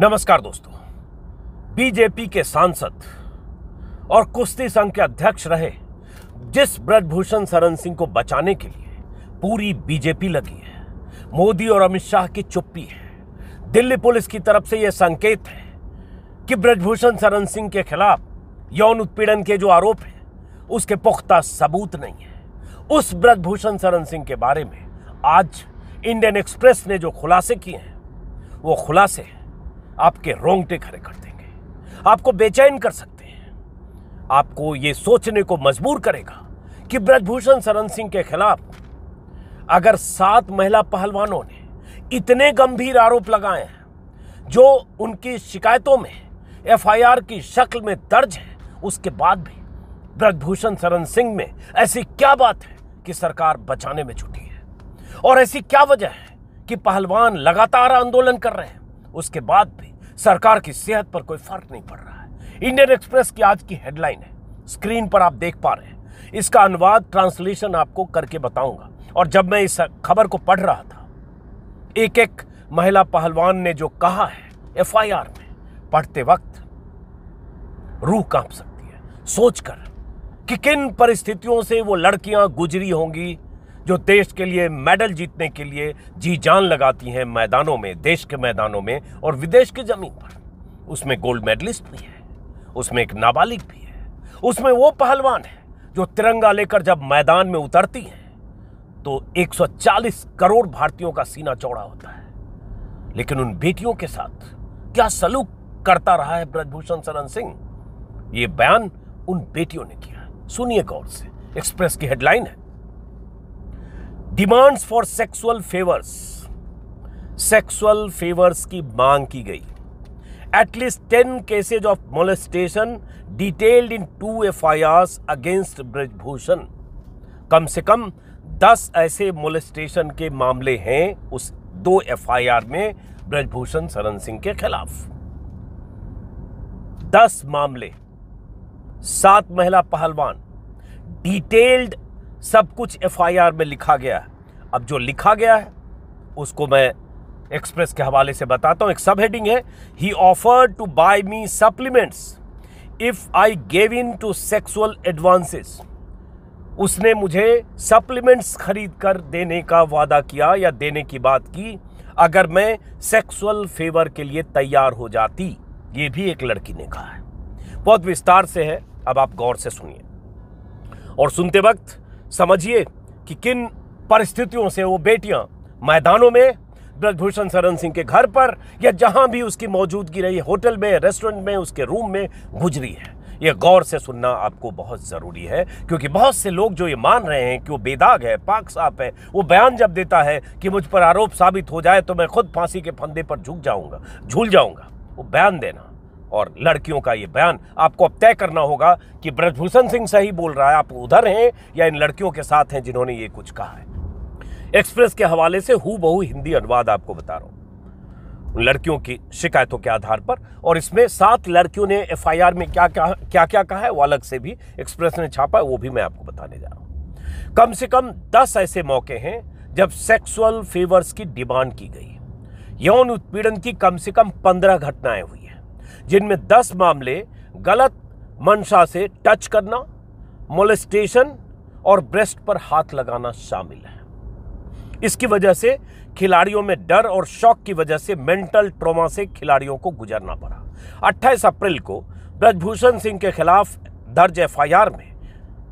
नमस्कार दोस्तों। बीजेपी के सांसद और कुश्ती संघ के अध्यक्ष रहे जिस ब्रजभूषण शरण सिंह को बचाने के लिए पूरी बीजेपी लगी है, मोदी और अमित शाह की चुप्पी है। दिल्ली पुलिस की तरफ से यह संकेत है कि ब्रजभूषण शरण सिंह के खिलाफ यौन उत्पीड़न के जो आरोप हैं उसके पुख्ता सबूत नहीं है। उस ब्रजभूषण शरण सिंह के बारे में आज इंडियन एक्सप्रेस ने जो खुलासे किए हैं वो खुलासे आपके रोंगटे खड़े कर देंगे, आपको बेचैन कर सकते हैं, आपको ये सोचने को मजबूर करेगा कि ब्रजभूषण शरण सिंह के खिलाफ अगर 7 महिला पहलवानों ने इतने गंभीर आरोप लगाए हैं जो उनकी शिकायतों में एफआईआर की शक्ल में दर्ज है, उसके बाद भी ब्रजभूषण शरण सिंह में ऐसी क्या बात है कि सरकार बचाने में जुटी है, और ऐसी क्या वजह है कि पहलवान लगातार आंदोलन कर रहे हैं, उसके बाद भी सरकार की सेहत पर कोई फर्क नहीं पड़ रहा है। इंडियन एक्सप्रेस की आज की हेडलाइन है, स्क्रीन पर आप देख पा रहे हैं। इसका अनुवाद ट्रांसलेशन आपको करके बताऊंगा। और जब मैं इस खबर को पढ़ रहा था, एक एक महिला पहलवान ने जो कहा है एफआईआर में, पढ़ते वक्त रूह कांप सकती है सोचकर कि किन परिस्थितियों से वो लड़कियां गुजरी होंगी जो देश के लिए मेडल जीतने के लिए जी जान लगाती हैं मैदानों में, देश के मैदानों में और विदेश की जमीन पर। उसमें गोल्ड मेडलिस्ट भी है, उसमें एक नाबालिग भी है, उसमें वो पहलवान है जो तिरंगा लेकर जब मैदान में उतरती हैं तो 140 करोड़ भारतीयों का सीना चौड़ा होता है। लेकिन उन बेटियों के साथ क्या सलूक करता रहा है ब्रजभूषण शरण सिंह, ये बयान उन बेटियों ने किया। सुनिए गौर से, एक्सप्रेस की हेडलाइन है, डिमांड्स फॉर सेक्सुअल फेवर्स की मांग की गई। At least 10 cases of molestation detailed in 2 FIRs against Brij Bhushan. कम से कम 10 ऐसे मोलेस्टेशन के मामले हैं उस 2 एफआईआर में ब्रजभूषण शरण सिंह के खिलाफ। 10 मामले, 7 महिला पहलवान, डिटेल्ड सब कुछ एफआईआर में लिखा गया है। अब जो लिखा गया है उसको मैं एक्सप्रेस के हवाले से बताता हूं। एक सब हेडिंग है, he offered to buy me supplements if I gave in to sexual advances. उसने मुझे सप्लीमेंट्स खरीद कर देने का वादा किया या देने की बात की अगर मैं सेक्सुअल फेवर के लिए तैयार हो जाती। ये भी एक लड़की ने कहा है, बहुत विस्तार से है। अब आप गौर से सुनिए और सुनते वक्त समझिए कि किन परिस्थितियों से वो बेटियां मैदानों में, ब्रजभूषण शरण सिंह के घर पर या जहां भी उसकी मौजूदगी रही, होटल में, रेस्टोरेंट में, उसके रूम में गुजरी है। ये गौर से सुनना आपको बहुत जरूरी है, क्योंकि बहुत से लोग जो ये मान रहे हैं कि वो बेदाग है, पाक साफ है, वो बयान जब देता है कि मुझ पर आरोप साबित हो जाए तो मैं खुद फांसी के फंदे पर झूल जाऊंगा, वो बयान देना और लड़कियों का ये बयान आपको अब तय करना होगा कि ब्रजभूषण सिंह सही बोल रहा है, आप उधर हैं या इन लड़कियों के साथ हैं जिन्होंने ये कुछ कहा है। एक्सप्रेस के हवाले से हूबहू हिंदी अनुवाद आपको बता रहा हूं उन लड़कियों की शिकायतों के आधार पर। और इसमें 7 लड़कियों ने एफआईआर में क्या क्या कहा है वो अलग से भी एक्सप्रेस ने छापा है, वो भी मैं आपको बताने जा रहा हूं। कम से कम 10 ऐसे मौके हैं जब सेक्सुअल फेवर्स की डिमांड की गई। यौन उत्पीड़न की कम से कम 15 घटनाएं हुई है, जिनमें 10 मामले गलत मंशा से टच करना, मोलेस्टेशन और ब्रेस्ट पर हाथ लगाना शामिल है। इसकी वजह से खिलाड़ियों में डर और शॉक की वजह से मेंटल ट्रॉमा से खिलाड़ियों को गुजरना पड़ा। 28 अप्रैल को ब्रजभूषण सिंह के खिलाफ दर्ज एफआईआर में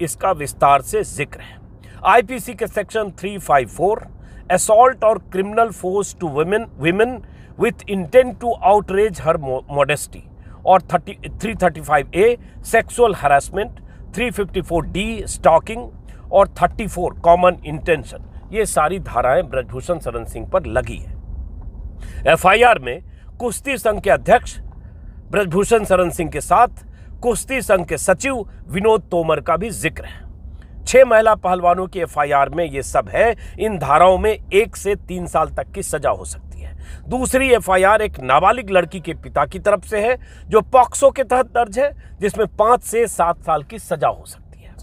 इसका विस्तार से जिक्र है। आईपीसी के सेक्शन 354 असॉल्ट और criminal force to women with intent to outrage her modesty और 335A sexual harassment, 354D stalking और 34 common intention, ये सारी धाराएं ब्रजभूषण शरण सिंह पर लगी है। एफआईआर में कुश्ती संघ के अध्यक्ष ब्रजभूषण शरण सिंह के साथ कुश्ती संघ के सचिव विनोद तोमर का भी जिक्र है। 6 महिला पहलवानों की एफआईआर में ये सब है। इन धाराओं में 1 से 3 साल तक की सजा हो सकती है। दूसरी एफआईआर एक नाबालिग लड़की के पिता की तरफ से है जो पॉक्सो के तहत दर्ज है, जिसमें 5 से 7 साल की सजा हो सकती है।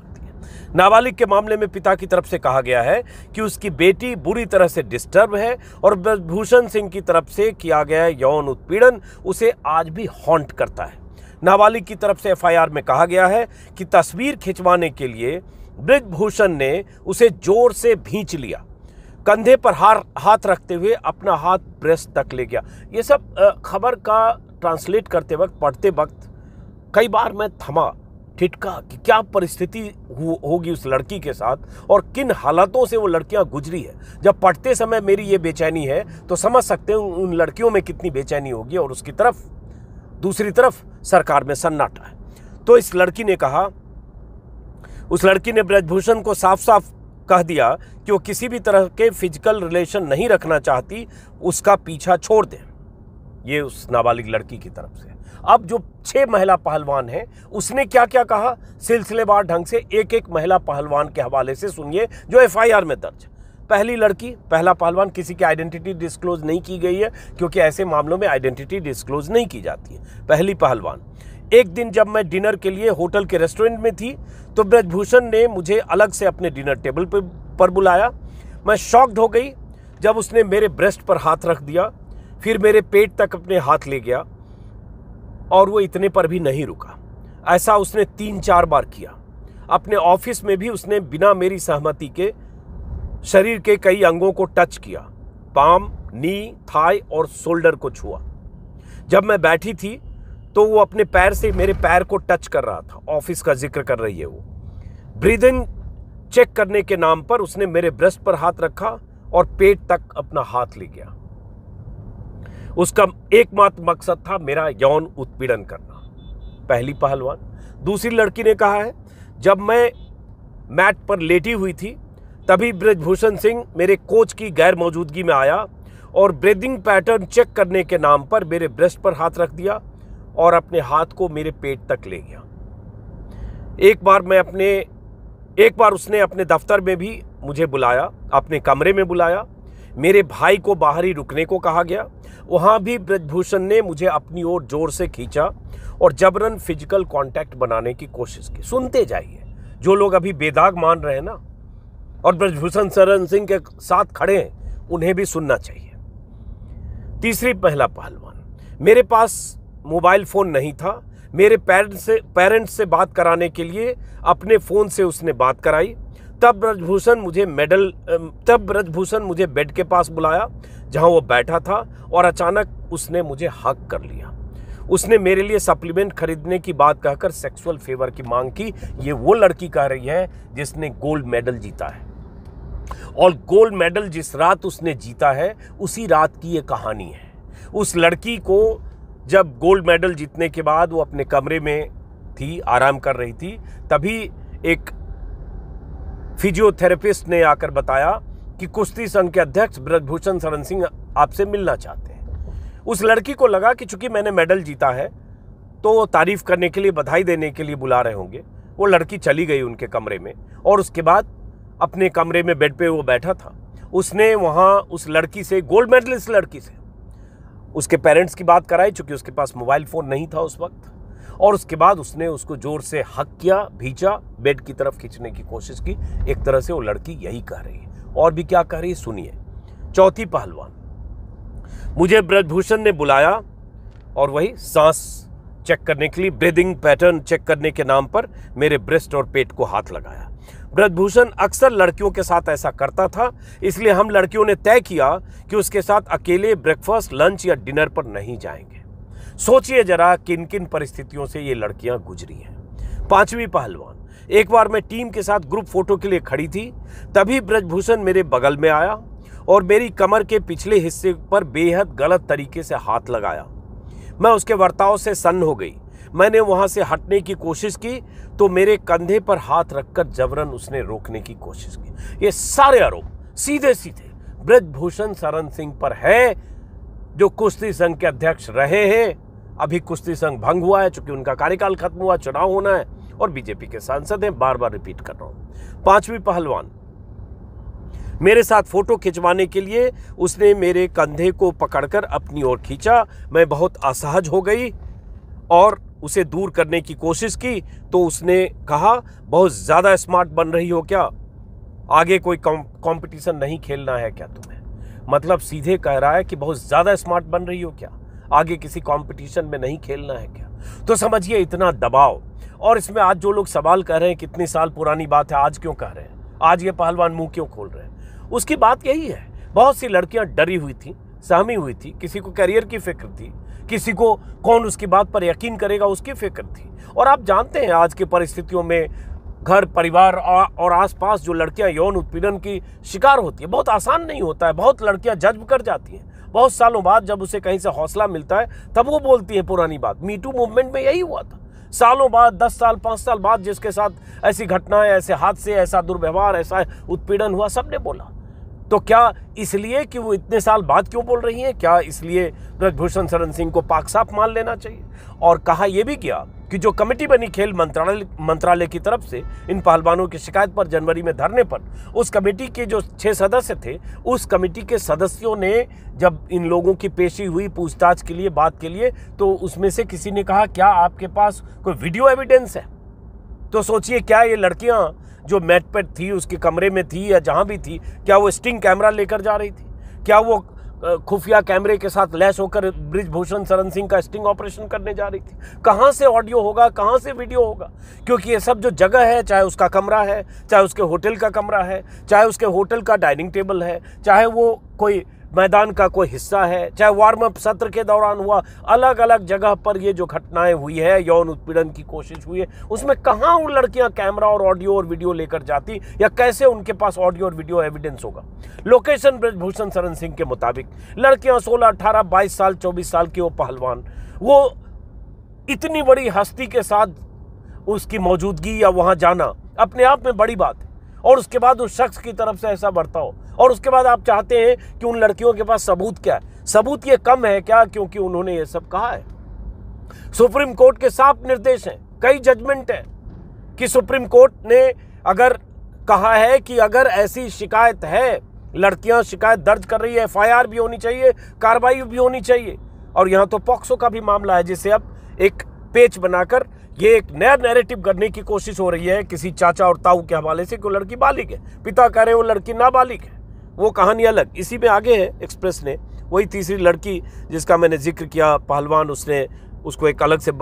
नाबालिग के मामले में पिता की तरफ से कहा गया है कि उसकी बेटी बुरी तरह से डिस्टर्ब है और ब्रजभूषण सिंह की तरफ से किया गया यौन उत्पीड़न उसे आज भी हॉन्ट करता है। नाबालिग की तरफ से एफआईआर में कहा गया है कि तस्वीर खिंचवाने के लिए ब्रजभूषण ने उसे जोर से भींच लिया, कंधे पर हाथ रखते हुए अपना हाथ ब्रेस्ट तक ले गया। ये सब खबर का ट्रांसलेट करते वक्त, पढ़ते वक्त कई बार मैं थमा, ठिठका कि क्या परिस्थिति होगी उस लड़की के साथ और किन हालातों से वो लड़कियां गुजरी है। जब पढ़ते समय मेरी ये बेचैनी है तो समझ सकते हैं उन लड़कियों में कितनी बेचैनी होगी। और उसकी तरफ, दूसरी तरफ सरकार में सन्नाटा है। तो इस लड़की ने कहा, उस लड़की ने ब्रजभूषण को साफ साफ कह दिया कि वो किसी भी तरह के फिजिकल रिलेशन नहीं रखना चाहती, उसका पीछा छोड़ दे। ये उस नाबालिग लड़की की तरफ से। अब जो 6 महिला पहलवान हैं उसने क्या क्या कहा, सिलसिलेवार ढंग से एक एक महिला पहलवान के हवाले से सुनिए जो एफआईआर में दर्ज। पहली लड़की, पहला पहलवान, किसी की आइडेंटिटी डिस्क्लोज नहीं की गई है क्योंकि ऐसे मामलों में आइडेंटिटी डिस्क्लोज नहीं की जाती है। पहली पहलवान, एक दिन जब मैं डिनर के लिए होटल के रेस्टोरेंट में थी तो ब्रजभूषण ने मुझे अलग से अपने डिनर टेबल पर बुलाया। मैं शॉक्ड हो गई जब उसने मेरे ब्रेस्ट पर हाथ रख दिया, फिर मेरे पेट तक अपने हाथ ले गया और वो इतने पर भी नहीं रुका। ऐसा उसने 3-4 बार किया। अपने ऑफिस में भी उसने बिना मेरी सहमति के शरीर के कई अंगों को टच किया, पाम, नी, थाई और शोल्डर को छुआ। जब मैं बैठी थी तो वो अपने पैर से मेरे पैर को टच कर रहा था। ऑफिस का जिक्र कर रही है वो। ब्रीदिंग चेक करने के नाम पर उसने मेरे ब्रेस्ट पर हाथ रखा और पेट तक अपना हाथ ले गया। उसका एकमात्र मकसद था मेरा यौन उत्पीड़न करना। पहली पहलवान। दूसरी लड़की ने कहा है, जब मैं मैट पर लेटी हुई थी तभी ब्रजभूषण सिंह मेरे कोच की गैर मौजूदगी में आया और ब्रीदिंग पैटर्न चेक करने के नाम पर मेरे ब्रेस्ट पर हाथ रख दिया और अपने हाथ को मेरे पेट तक ले गया। एक बार उसने अपने दफ्तर में भी मुझे बुलाया, अपने कमरे में बुलाया। मेरे भाई को बाहर ही रुकने को कहा गया। वहां भी ब्रजभूषण ने मुझे अपनी ओर जोर से खींचा और जबरन फिजिकल कांटेक्ट बनाने की कोशिश की। सुनते जाइए, जो लोग अभी बेदाग मान रहे हैं ना और ब्रजभूषण शरण सिंह के साथ खड़े हैं, उन्हें भी सुनना चाहिए। तीसरी महिला पहलवान, मेरे पास मोबाइल फोन नहीं था। मेरे पेरेंट्स से बात कराने के लिए अपने फोन से उसने बात कराई। तब ब्रजभूषण मुझे बेड के पास बुलाया जहां वो बैठा था और अचानक उसने मुझे हक कर लिया। उसने मेरे लिए सप्लीमेंट खरीदने की बात कहकर सेक्सुअल फेवर की मांग की। ये वो लड़की कह रही है जिसने गोल्ड मेडल जीता है, और गोल्ड मेडल जिस रात उसने जीता है उसी रात की ये कहानी है। उस लड़की को जब गोल्ड मेडल जीतने के बाद वो अपने कमरे में थी, आराम कर रही थी, तभी एक फिजियोथेरेपिस्ट ने आकर बताया कि कुश्ती संघ के अध्यक्ष ब्रजभूषण शरण सिंह आपसे मिलना चाहते हैं। उस लड़की को लगा कि चूंकि मैंने मेडल जीता है तो वो तारीफ करने के लिए, बधाई देने के लिए बुला रहे होंगे। वो लड़की चली गई उनके कमरे में और उसके बाद अपने कमरे में बेड पे वो बैठा था। उसने वहाँ उस लड़की से, गोल्ड मेडलिस्ट लड़की से, उसके पेरेंट्स की बात कराई चूंकि उसके पास मोबाइल फोन नहीं था उस वक्त, और उसके बाद उसने उसको जोर से हक किया, भींचा, बेड की तरफ खींचने की कोशिश की। एक तरह से वो लड़की यही कह रही है। और भी क्या कह रही है सुनिए। चौथी पहलवान, मुझे ब्रजभूषण ने बुलाया और वही सांस चेक करने के लिए, ब्रीदिंग पैटर्न चेक करने के नाम पर मेरे ब्रेस्ट और पेट को हाथ लगाया। ब्रजभूषण अक्सर लड़कियों के साथ ऐसा करता था, इसलिए हम लड़कियों ने तय किया कि उसके साथ अकेले ब्रेकफास्ट, लंच या डिनर पर नहीं जाएंगे। सोचिए जरा किन किन परिस्थितियों से ये लड़कियां गुजरी हैं। पांचवी पहलवान, एक बार मैं टीम के साथ ग्रुप फोटो के लिए खड़ी थी, तभी ब्रजभूषण मेरे बगल में आया और मेरी कमर के पिछले हिस्से पर बेहद गलत तरीके से हाथ लगाया। मैं उसके बर्ताव से सन्न हो गई। मैंने वहां से हटने की कोशिश की तो मेरे कंधे पर हाथ रखकर जबरन उसने रोकने की कोशिश की। ये सारे आरोप सीधे सीधे ब्रजभूषण शरण सिंह पर है, जो कुश्ती संघ के अध्यक्ष रहे हैं। अभी कुश्ती संघ भंग हुआ है चूंकि उनका कार्यकाल खत्म हुआ, चुनाव होना है, और बीजेपी के सांसद हैं। बार बार रिपीट कर रहा हूं। पांचवी पहलवान, मेरे साथ फोटो खिंचवाने के लिए उसने मेरे कंधे को पकड़कर अपनी ओर खींचा। मैं बहुत असहज हो गई और उसे दूर करने की कोशिश की तो उसने कहा बहुत ज़्यादा स्मार्ट बन रही हो क्या, आगे कोई कंपटीशन नहीं खेलना है क्या तुम्हें। मतलब सीधे कह रहा है कि बहुत ज़्यादा स्मार्ट बन रही हो क्या, आगे किसी कंपटीशन में नहीं खेलना है क्या। तो समझिए इतना दबाव। और इसमें आज जो लोग सवाल कर रहे हैं कितने साल पुरानी बात है, आज क्यों कह रहे हैं, आज ये पहलवान मुंह क्यों खोल रहे हैं, उसकी बात यही है। बहुत सी लड़कियां डरी हुई थी, सहमी हुई थी, किसी को करियर की फिक्र थी, किसी को कौन उसकी बात पर यकीन करेगा उसकी फिक्र थी। और आप जानते हैं आज की परिस्थितियों में घर परिवार और आसपास जो लड़कियां यौन उत्पीड़न की शिकार होती है, बहुत आसान नहीं होता है। बहुत लड़कियां जज्ब कर जाती हैं, बहुत सालों बाद जब उसे कहीं से हौसला मिलता है तब वो बोलती है पुरानी बात। मीटू मूवमेंट में यही हुआ था, सालों बाद, 10 साल 5 साल बाद जिसके साथ ऐसी घटनाएं, ऐसे हादसे, ऐसा दुर्व्यवहार, ऐसा उत्पीड़न हुआ, सबने बोला। तो क्या इसलिए कि वो इतने साल बाद क्यों बोल रही हैं, क्या इसलिए ब्रजभूषण शरण सिंह को पाक साफ मान लेना चाहिए। और कहा यह भी किया कि जो कमेटी बनी खेल मंत्रालय की तरफ से इन पहलवानों की शिकायत पर जनवरी में धरने पर, उस कमेटी के जो 6 सदस्य थे, उस कमेटी के सदस्यों ने जब इन लोगों की पेशी हुई पूछताछ के लिए, बात के लिए, तो उसमें से किसी ने कहा क्या आपके पास कोई वीडियो एविडेंस है। तो सोचिए क्या ये लड़कियां जो मैट पर थी, उसके कमरे में थी या जहां भी थी, क्या वो स्टिंग कैमरा लेकर जा रही थी, क्या वो खुफिया कैमरे के साथ लैस होकर ब्रजभूषण शरण सिंह का स्टिंग ऑपरेशन करने जा रही थी। कहां से ऑडियो होगा, कहां से वीडियो होगा, क्योंकि ये सब जो जगह है, चाहे उसका कमरा है, चाहे उसके होटल का कमरा है, चाहे उसके होटल का डाइनिंग टेबल है, चाहे वो कोई मैदान का कोई हिस्सा है, चाहे वार्म अप सत्र के दौरान हुआ, अलग अलग जगह पर ये जो घटनाएं हुई है, यौन उत्पीड़न की कोशिश हुई है, उसमें कहां वो लड़कियां कैमरा और ऑडियो और वीडियो लेकर जाती, या कैसे उनके पास ऑडियो और वीडियो एविडेंस होगा। लोकेशन ब्रजभूषण शरण सिंह के मुताबिक लड़कियां 16, 18, 22 साल, 24 साल की, वो पहलवान, वो इतनी बड़ी हस्ती के साथ उसकी मौजूदगी या वहां जाना अपने आप में बड़ी बात है। और उसके बाद उस शख्स की तरफ से ऐसा बर्ताव, और उसके बाद आप चाहते हैं कि उन लड़कियों के पास सबूत क्या है। सबूत ये कम है क्या, क्योंकि उन्होंने ये सब कहा है। सुप्रीम कोर्ट के साफ निर्देश हैं, कई जजमेंट है कि सुप्रीम कोर्ट ने अगर कहा है कि अगर ऐसी शिकायत है, लड़कियां शिकायत दर्ज कर रही है, FIR भी होनी चाहिए, कार्रवाई भी होनी चाहिए। और यहां तो पॉक्सो का भी मामला है, जिसे अब एक पेच बनाकर ये एक नया नैरेटिव करने की कोशिश हो रही है किसी चाचा और ताऊ के हवाले से कि वो लड़की बालिग है, पिता कह रहे हैं वो लड़की नाबालिग है। वो कहानी अलग। इसी में आगे है एक्सप्रेस ने, वही तीसरी लड़की जिसका मैंने जिक्र किया, पहलवान, उसने उसको एक अलग से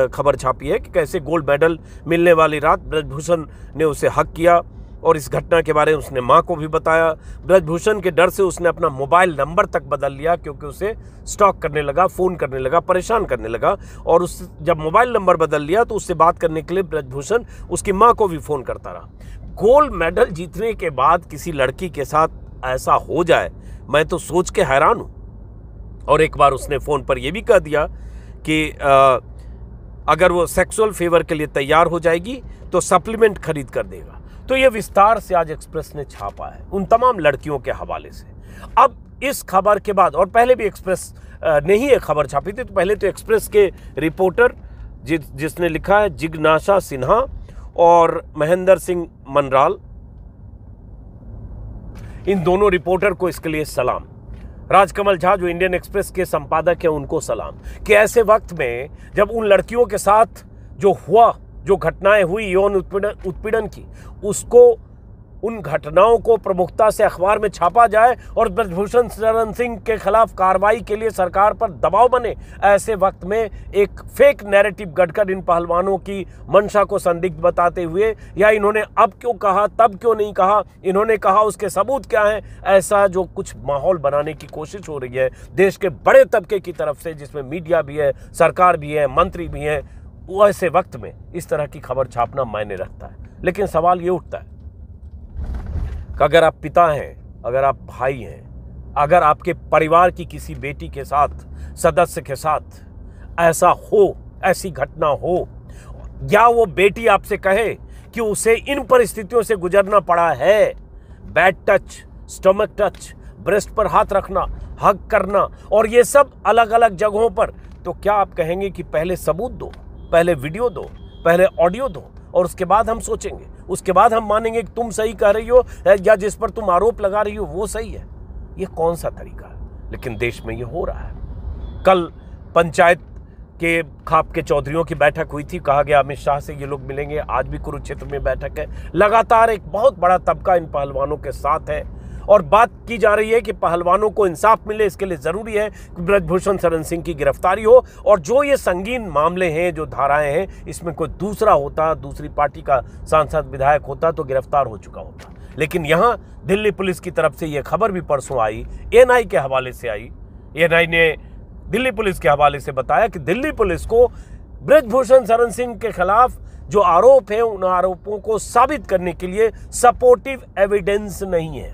खबर छापी है कि कैसे गोल्ड मेडल मिलने वाली रात ब्रजभूषण ने उसे हक किया, और इस घटना के बारे में उसने मां को भी बताया। ब्रजभूषण के डर से उसने अपना मोबाइल नंबर तक बदल लिया, क्योंकि उसे स्टॉक करने लगा, फ़ोन करने लगा, परेशान करने लगा। और उस जब मोबाइल नंबर बदल लिया तो उससे बात करने के लिए ब्रजभूषण उसकी मां को भी फ़ोन करता रहा। गोल्ड मेडल जीतने के बाद किसी लड़की के साथ ऐसा हो जाए, मैं तो सोच के हैरान हूँ। और एक बार उसने फ़ोन पर यह भी कह दिया कि अगर वो सेक्सुअल फेवर के लिए तैयार हो जाएगी तो सप्लीमेंट खरीद कर देगा। तो ये विस्तार से आज एक्सप्रेस ने छापा है उन तमाम लड़कियों के हवाले से। अब इस खबर के बाद, और पहले भी एक्सप्रेस ने ही एक खबर छापी थी, तो पहले तो एक्सप्रेस के रिपोर्टर जिसने लिखा है जिग्नाशा सिन्हा और महेंद्र सिंह मनराल, इन दोनों रिपोर्टर को इसके लिए सलाम। राजकमल झा जो इंडियन एक्सप्रेस के संपादक है, उनको सलाम कि ऐसे वक्त में जब उन लड़कियों के साथ जो हुआ, जो घटनाएं हुई यौन उत्पीड़न की, उसको, उन घटनाओं को प्रमुखता से अखबार में छापा जाए और ब्रजभूषण शरण सिंह के खिलाफ कार्रवाई के लिए सरकार पर दबाव बने। ऐसे वक्त में एक फेक नैरेटिव गढ़कर इन पहलवानों की मंशा को संदिग्ध बताते हुए, या इन्होंने अब क्यों कहा, तब क्यों नहीं कहा, इन्होंने कहा उसके सबूत क्या हैं, ऐसा जो कुछ माहौल बनाने की कोशिश हो रही है देश के बड़े तबके की तरफ से, जिसमें मीडिया भी है, सरकार भी है, मंत्री भी हैं, वो ऐसे वक्त में इस तरह की खबर छापना मायने रखता है। लेकिन सवाल ये उठता है कि अगर आप पिता हैं, अगर आप भाई हैं, अगर आपके परिवार की किसी बेटी के साथ, सदस्य के साथ ऐसा हो, ऐसी घटना हो, या वो बेटी आपसे कहे कि उसे इन परिस्थितियों से गुजरना पड़ा है, bad touch, stomach touch, breast पर हाथ रखना, हग करना, और ये सब अलग अलग जगहों पर, तो क्या आप कहेंगे कि पहले सबूत दो, पहले वीडियो दो, पहले ऑडियो दो, और उसके बाद हम सोचेंगे, उसके बाद हम मानेंगे कि तुम सही कह रही हो या जिस पर तुम आरोप लगा रही हो वो सही है। ये कौन सा तरीका है? लेकिन देश में ये हो रहा है। कल पंचायत कि खाप के चौधरियों की बैठक हुई थी, कहा गया अमित शाह से ये लोग मिलेंगे। आज भी कुरुक्षेत्र में बैठक है। लगातार एक बहुत बड़ा तबका इन पहलवानों के साथ है और बात की जा रही है कि पहलवानों को इंसाफ मिले। इसके लिए जरूरी है कि ब्रजभूषण शरण सिंह की गिरफ्तारी हो और जो ये संगीन मामले हैं, जो धाराएं हैं, इसमें कोई दूसरा होता, दूसरी पार्टी का सांसद विधायक होता तो गिरफ्तार हो चुका होता। लेकिन यहाँ दिल्ली पुलिस की तरफ से यह खबर भी परसों आई, एएनआई के हवाले से आई। एएनआई ने दिल्ली पुलिस के हवाले से बताया कि दिल्ली पुलिस को ब्रजभूषण शरण सिंह के खिलाफ जो आरोप है उन आरोपों को साबित करने के लिए सपोर्टिव एविडेंस नहीं है।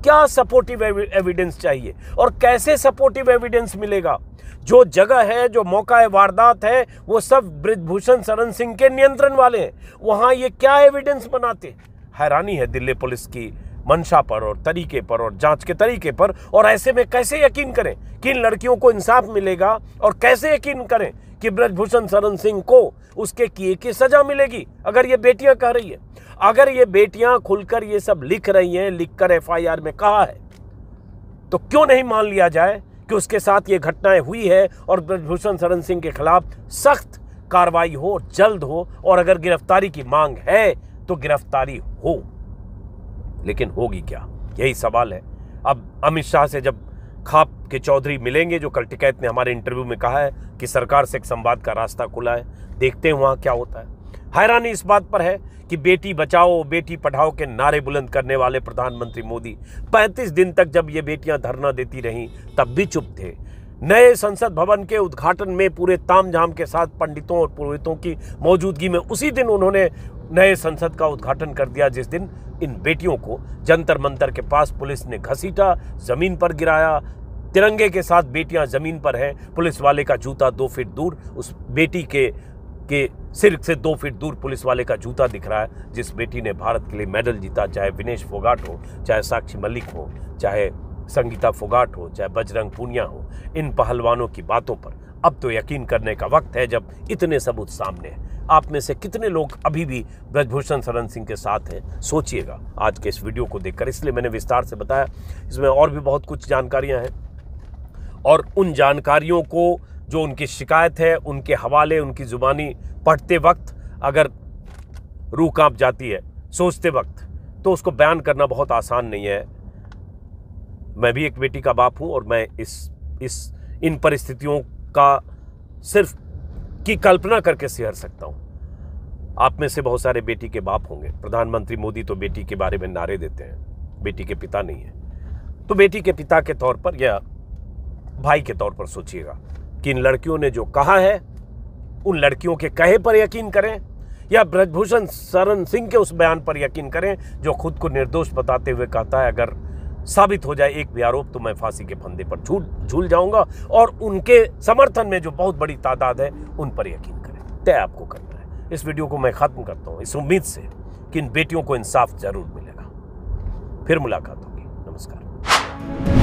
क्या सपोर्टिव एविडेंस चाहिए और कैसे सपोर्टिव एविडेंस मिलेगा? जो जगह है, जो मौका है, वारदात है, वो सब ब्रजभूषण शरण सिंह के नियंत्रण वाले हैं। वहां ये क्या एविडेंस बनाते? हैरानी है दिल्ली पुलिस की मंशा पर और तरीके पर और जांच के तरीके पर। और ऐसे में कैसे यकीन करें कि इन लड़कियों को इंसाफ मिलेगा और कैसे यकीन करें कि ब्रजभूषण शरण सिंह को उसके किए की सजा मिलेगी? अगर ये बेटियां कह रही है, अगर ये बेटियां खुलकर ये सब लिख रही हैं, लिखकर एफआईआर में कहा है, तो क्यों नहीं मान लिया जाए कि उसके साथ ये घटनाएं हुई है और ब्रजभूषण शरण सिंह के खिलाफ सख्त कार्रवाई हो, जल्द हो, और अगर गिरफ्तारी की मांग है तो गिरफ्तारी हो। लेकिन होगी क्या, यही सवाल है। अब अमित शाह से जब खाप के चौधरी मिलेंगे, जो कल टिकैत ने हमारे इंटरव्यू में कहा है कि सरकार से एक संवाद का रास्ता खुला है, देखते हैं वहां क्या होता है। हैरानी इस बात पर है कि बेटी बचाओ बेटी पढ़ाओ के नारे बुलंद करने वाले प्रधानमंत्री मोदी 35 दिन तक जब ये बेटियां धरना देती रहीं तब भी चुप थे। नए संसद भवन के उद्घाटन में पूरे तामझाम के साथ पंडितों और पुरोहितों की मौजूदगी में उसी दिन उन्होंने नए संसद का उद्घाटन कर दिया जिस दिन इन बेटियों को जंतर मंतर के पास पुलिस ने घसीटा, जमीन पर गिराया। तिरंगे के साथ बेटियां जमीन पर हैं, पुलिस वाले का जूता 2 फीट दूर, उस बेटी के सिर से 2 फीट दूर पुलिस वाले का जूता दिख रहा है, जिस बेटी ने भारत के लिए मेडल जीता, चाहे विनेश फोगाट हो, चाहे साक्षी मलिक हो, चाहे संगीता फोगाट हो, चाहे बजरंग पूनिया हो। इन पहलवानों की बातों पर अब तो यकीन करने का वक्त है जब इतने सबूत सामने हैं। आप में से कितने लोग अभी भी ब्रजभूषण शरण सिंह के साथ हैं, सोचिएगा आज के इस वीडियो को देखकर। इसलिए मैंने विस्तार से बताया। इसमें और भी बहुत कुछ जानकारियां हैं और उन जानकारियों को, जो उनकी शिकायत है, उनके हवाले, उनकी जुबानी पढ़ते वक्त अगर रूह कांप जाती है सोचते वक्त, तो उसको बयान करना बहुत आसान नहीं है। मैं भी एक बेटी का बाप हूं और मैं इन परिस्थितियों का सिर्फ की कल्पना करके सिहर सकता हूं। आप में से बहुत सारे बेटी के बाप होंगे। प्रधानमंत्री मोदी तो बेटी के बारे में नारे देते हैं, बेटी के पिता नहीं है। तो बेटी के पिता के तौर पर या भाई के तौर पर सोचिएगा कि इन लड़कियों ने जो कहा है, उन लड़कियों के कहे पर यकीन करें या ब्रजभूषण शरण सिंह के उस बयान पर यकीन करें जो खुद को निर्दोष बताते हुए कहता है अगर साबित हो जाए एक भी आरोप तो मैं फांसी के फंदे पर झूल जाऊंगा, और उनके समर्थन में जो बहुत बड़ी तादाद है उन पर यकीन करें। तय आपको करना है। इस वीडियो को मैं खत्म करता हूं इस उम्मीद से कि इन बेटियों को इंसाफ जरूर मिलेगा। फिर मुलाकात होगी। नमस्कार।